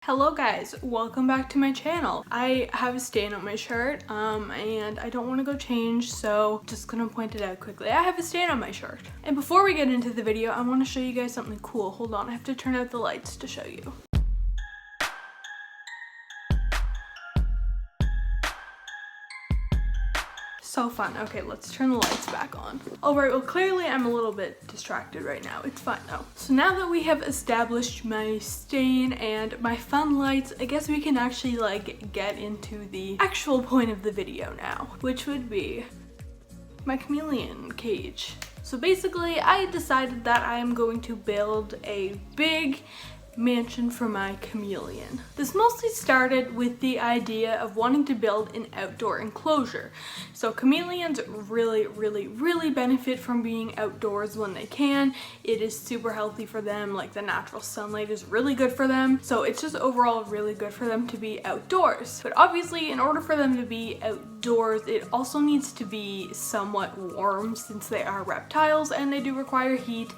Hello guys, welcome back to my channel. I have a stain on my shirt and I don't want to go change, so just gonna point it out quickly. I have a stain on my shirt. And before we get into the video, I want to show you guys something cool. Hold on, I have to turn out the lights to show you. So fun. Okay, let's turn the lights back on. Alright, well clearly I'm a little bit distracted right now. It's fine though. So now that we have established my stain and my fun lights, I guess we can actually get into the actual point of the video now, which would be my chameleon cage. So basically I decided that I am going to build a big mansion for my chameleon. This mostly started with the idea of wanting to build an outdoor enclosure. So chameleons really benefit from being outdoors when they can. It is super healthy for them, like the natural sunlight is really good for them. So it's just overall really good for them to be outdoors. But obviously in order for them to be outdoors, it also needs to be somewhat warm since they are reptiles and they do require heat.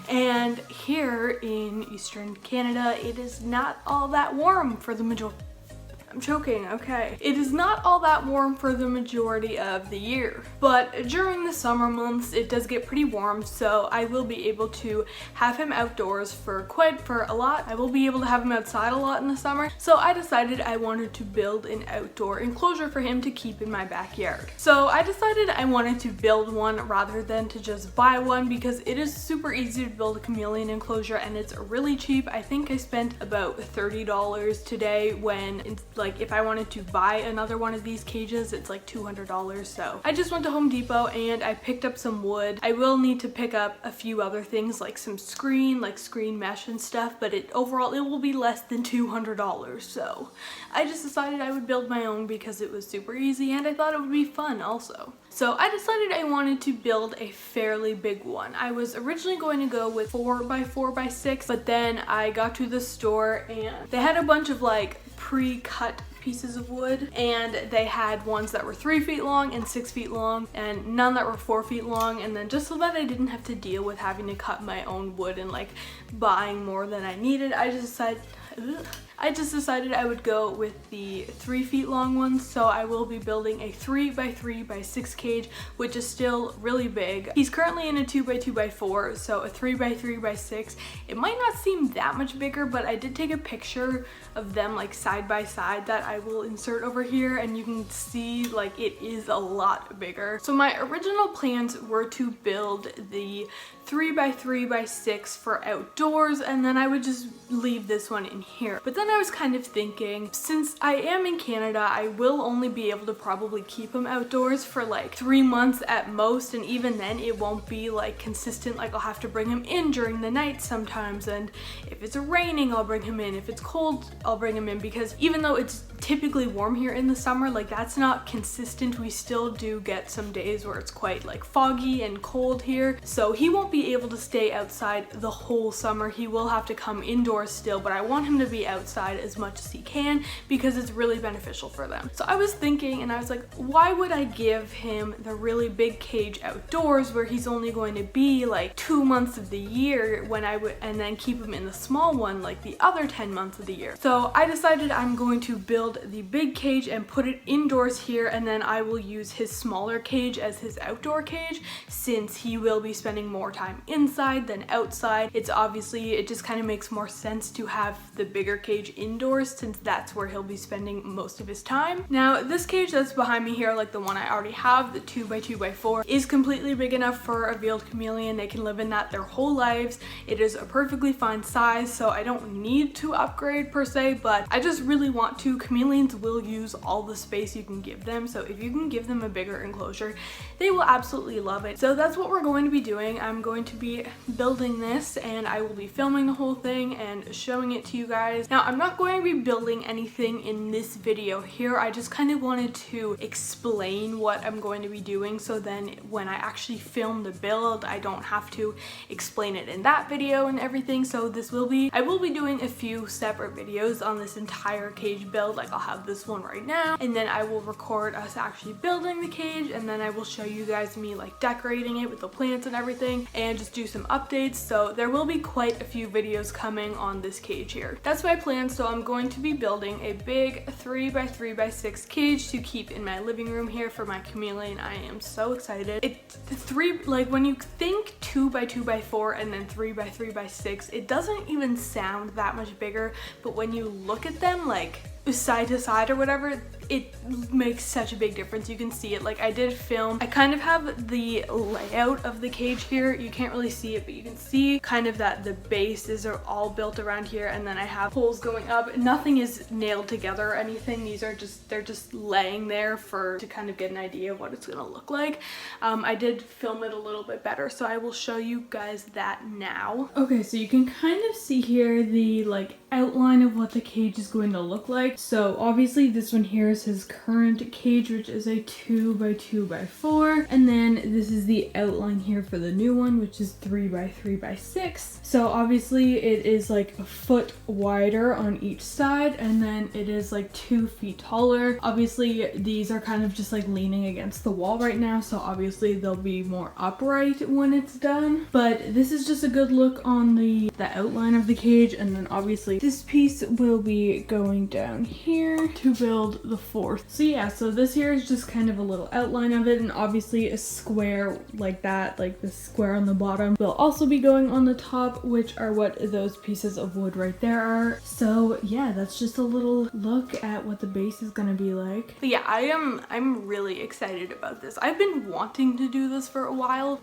And here in Eastern Canada, it is not all that warm for the majority. I'm choking, okay. It is not all that warm for the majority of the year, but during the summer months it does get pretty warm, so I will be able to have him outdoors for a lot. I will be able to have him outside a lot in the summer, so I decided I wanted to build an outdoor enclosure for him to keep in my backyard. So I decided I wanted to build one rather than to just buy one because it is super easy to build a chameleon enclosure and it's really cheap. I think I spent about $30 today when it's like if I wanted to buy another one of these cages, it's like $200. So I just went to Home Depot and I picked up some wood. I will need to pick up a few other things like some screen mesh and stuff, but overall it will be less than $200. So I just decided I would build my own because it was super easy and I thought it would be fun also. So I decided I wanted to build a fairly big one. I was originally going to go with 4x4x6, but then I got to the store and they had a bunch of pre-cut pieces of wood, and they had ones that were 3 feet long and 6 feet long and none that were 4 feet long. And then just so that I didn't have to deal with having to cut my own wood and buying more than I needed, I just decided I would go with the 3 feet long ones. So I will be building a 3x3x6 cage, which is still really big. He's currently in a 2x2x4, so a 3x3x6. It might not seem that much bigger, but I did take a picture of them side by side that I will insert over here, and you can see it is a lot bigger. So my original plans were to build the 3x3x6 for outdoors, and then I would just leave this one in here. But then I was kind of thinking, since I am in Canada, I will only be able to probably keep him outdoors for 3 months at most, and even then it won't be consistent. I'll have to bring him in during the night sometimes, and if it's raining I'll bring him in, if it's cold I'll bring him in, because even though it's typically warm here in the summer, that's not consistent. We still do get some days where it's quite foggy and cold here, so he won't be able to stay outside the whole summer. He will have to come indoors still, but I want him to be outside as much as he can because it's really beneficial for them. So I was thinking, and I was like, why would I give him the really big cage outdoors where he's only going to be 2 months of the year and then keep him in the small one the other 10 months of the year. So I decided I'm going to build the big cage and put it indoors here, and then I will use his smaller cage as his outdoor cage since he will be spending more time inside than outside. It just kind of makes more sense to have the bigger cage indoors since that's where he'll be spending most of his time. Now this cage that's behind me here, the one I already have, the 2x2x4, is completely big enough for a veiled chameleon. They can live in that their whole lives. It is a perfectly fine size, so I don't need to upgrade per se, but I just really want to. Chameleons will use all the space you can give them, so if you can give them a bigger enclosure, they will absolutely love it. So that's what we're going to be doing. I'm going to be building this and I will be filming the whole thing and showing it to you guys. Now I'm not going to be building anything in this video here. I just kind of wanted to explain what I'm going to be doing, so then when I actually film the build I don't have to explain it in that video and everything. So I will be doing a few separate videos on this entire cage build. I'll have this one right now, and then I will record us actually building the cage, and then I will show you guys me decorating it with the plants and everything. and just do some updates. So there will be quite a few videos coming on this cage here. That's my plan. So I'm going to be building a big 3x3x6 cage to keep in my living room here for my chameleon. I am so excited. It's like when you think 2x2x4 and then 3x3x6, it doesn't even sound that much bigger, but when you look at them like side to side or whatever, it makes such a big difference. You can see it. Like I did film, I kind of have the layout of the cage here. You can't really see it, but you can see kind of that the bases are all built around here, and then I have holes going up. Nothing is nailed together or anything. These are just, they're just laying there to kind of get an idea of what it's gonna look like. I did film it a little bit better, so I will show you guys that now. Okay, so you can kind of see here the like outline of what the cage is going to look like. So obviously this one here is his current cage, which is a 2x2x4, and then this is the outline here for the new one, which is 3x3x6. So obviously it is like a foot wider on each side, and then it is like 2 feet taller. Obviously these are kind of just like leaning against the wall right now, so obviously they'll be more upright when it's done, but this is just a good look on the outline of the cage. And then obviously this piece will be going down here to build the fourth. So yeah, so this here is just kind of a little outline of it, and obviously a square like that, like the square on the bottom, will also be going on the top, which are what those pieces of wood right there are. So yeah, that's just a little look at what the base is gonna be like. But yeah, I'm really excited about this. I've been wanting to do this for a while,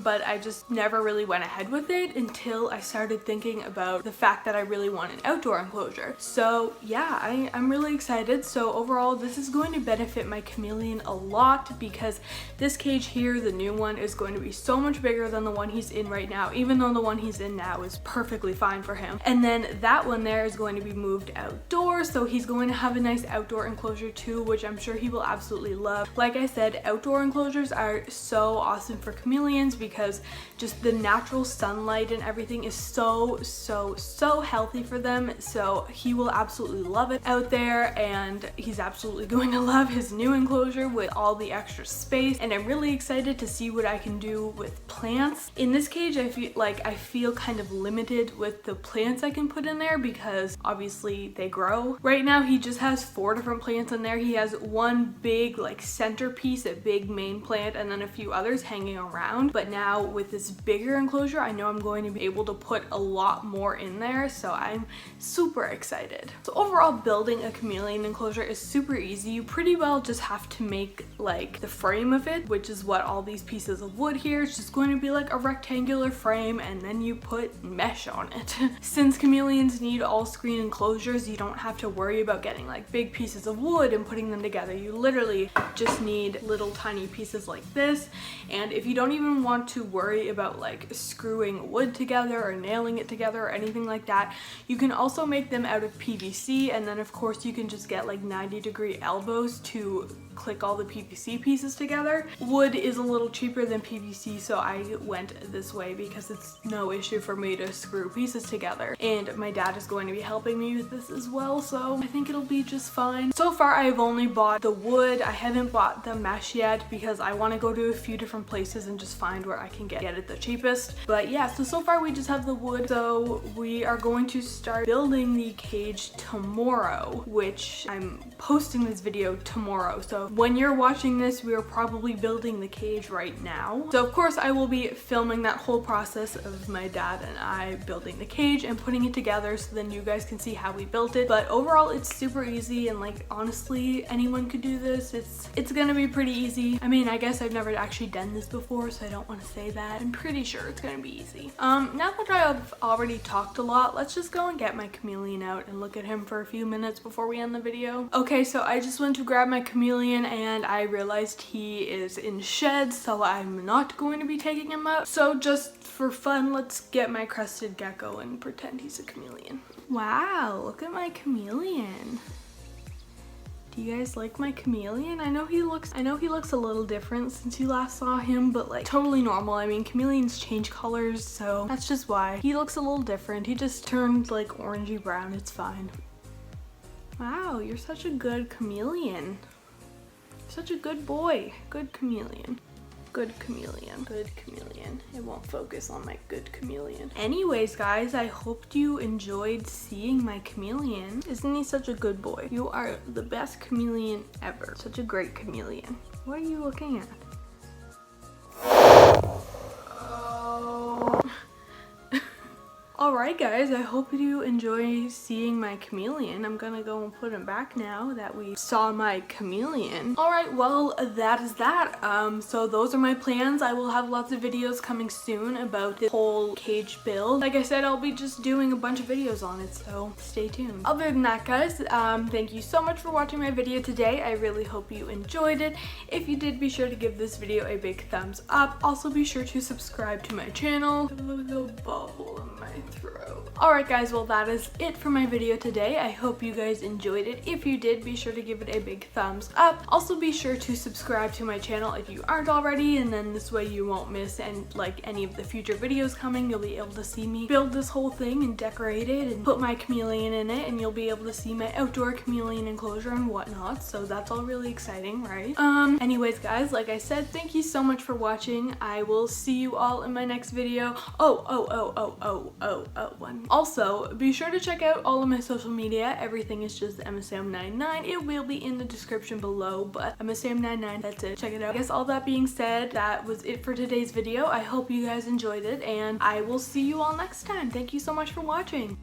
but I just never really went ahead with it until I started thinking about the fact that I really want an outdoor enclosure. So yeah, I'm really excited. So overall, this is going to benefit my chameleon a lot, because this cage here, the new one, is going to be so much bigger than the one he's in right now, even though the one he's in now is perfectly fine for him. And then that one there is going to be moved outdoors, so he's going to have a nice outdoor enclosure too, which I'm sure he will absolutely love. Like I said, outdoor enclosures are so awesome for chameleons because just the natural sunlight and everything is so healthy for them. So he will absolutely love it out there, and he's absolutely going to love his new enclosure with all the extra space. And I'm really excited to see what I can do with plants. In this cage, I feel kind of limited with the plants I can put in there because obviously they grow. Right now he just has 4 different plants in there. He has one big like centerpiece, a big main plant, and then a few others hanging around. But now with this bigger enclosure, I know I'm going to be able to put a lot more in there, so I'm super excited. So overall, building a chameleon enclosure is super easy. You pretty well just have to make like the frame of it, which is what all these pieces of wood here. It's just going to be like a rectangular frame, and then you put mesh on it. Since chameleons need all screen enclosures, you don't have to worry about getting like big pieces of wood and putting them together. You literally just need little tiny pieces like this. And if you don't even want to worry about like screwing wood together or nailing it together or anything like that, you can also make them out of PVC, and then of course you can just get like 90-degree elbows to click all the PVC pieces together. Wood is a little cheaper than PVC, so I went this way because it's no issue for me to screw pieces together. And my dad is going to be helping me with this as well, so I think it'll be just fine. So far I've only bought the wood. I haven't bought the mesh yet because I want to go to a few different places and just find where I can get it the cheapest. But yeah, so far we just have the wood. So we are going to start building the cage tomorrow, which I'm posting this video tomorrow. So when you're watching this, we are probably building the cage right now. So of course I will be filming that whole process of my dad and I building the cage and putting it together, so then you guys can see how we built it. But overall it's super easy, and like honestly anyone could do this. It's gonna be pretty easy. I mean, I guess I've never actually done this before, so I don't want to say that. I'm pretty sure it's gonna be easy. Now that I've already talked a lot, let's just go and get my chameleon out and look at him for a few minutes before we end the video. Okay, so I just went to grab my chameleon and I realized he is in shed, so I'm not going to be taking him out. So just for fun, let's get my crested gecko and pretend he's a chameleon. Wow, look at my chameleon. Do you guys like my chameleon? I know he looks a little different since you last saw him, but like totally normal. I mean, chameleons change colors, so that's just why. He looks a little different. He just turned like orangey brown. It's fine. Wow, you're such a good chameleon. Such a good boy. Good chameleon. Good chameleon. Good chameleon. It won't focus on my good chameleon. Anyways, guys, I hope you enjoyed seeing my chameleon. Isn't he such a good boy? You are the best chameleon ever. Such a great chameleon. What are you looking at? Alright guys, I hope you enjoy seeing my chameleon. I'm gonna go and put him back now that we saw my chameleon. Alright, well that is that. So those are my plans. I will have lots of videos coming soon about this whole cage build. Like I said, I'll be just doing a bunch of videos on it, so stay tuned. Other than that guys, thank you so much for watching my video today. I really hope you enjoyed it. If you did, be sure to give this video a big thumbs up. Also be sure to subscribe to my channel. A little bubble in my throat. Alright guys, well that is it for my video today. I hope you guys enjoyed it. If you did, be sure to give it a big thumbs up. Also be sure to subscribe to my channel if you aren't already, and then this way you won't miss any of the future videos coming. You'll be able to see me build this whole thing and decorate it and put my chameleon in it, and you'll be able to see my outdoor chameleon enclosure and whatnot, so that's all really exciting, right? Anyways guys, like I said, thank you so much for watching. I will see you all in my next video. Also, be sure to check out all of my social media. Everything is just MSAM99. It will be in the description below, but MSAM99, that's it. Check it out. I guess all that being said, that was it for today's video. I hope you guys enjoyed it, and I will see you all next time. Thank you so much for watching.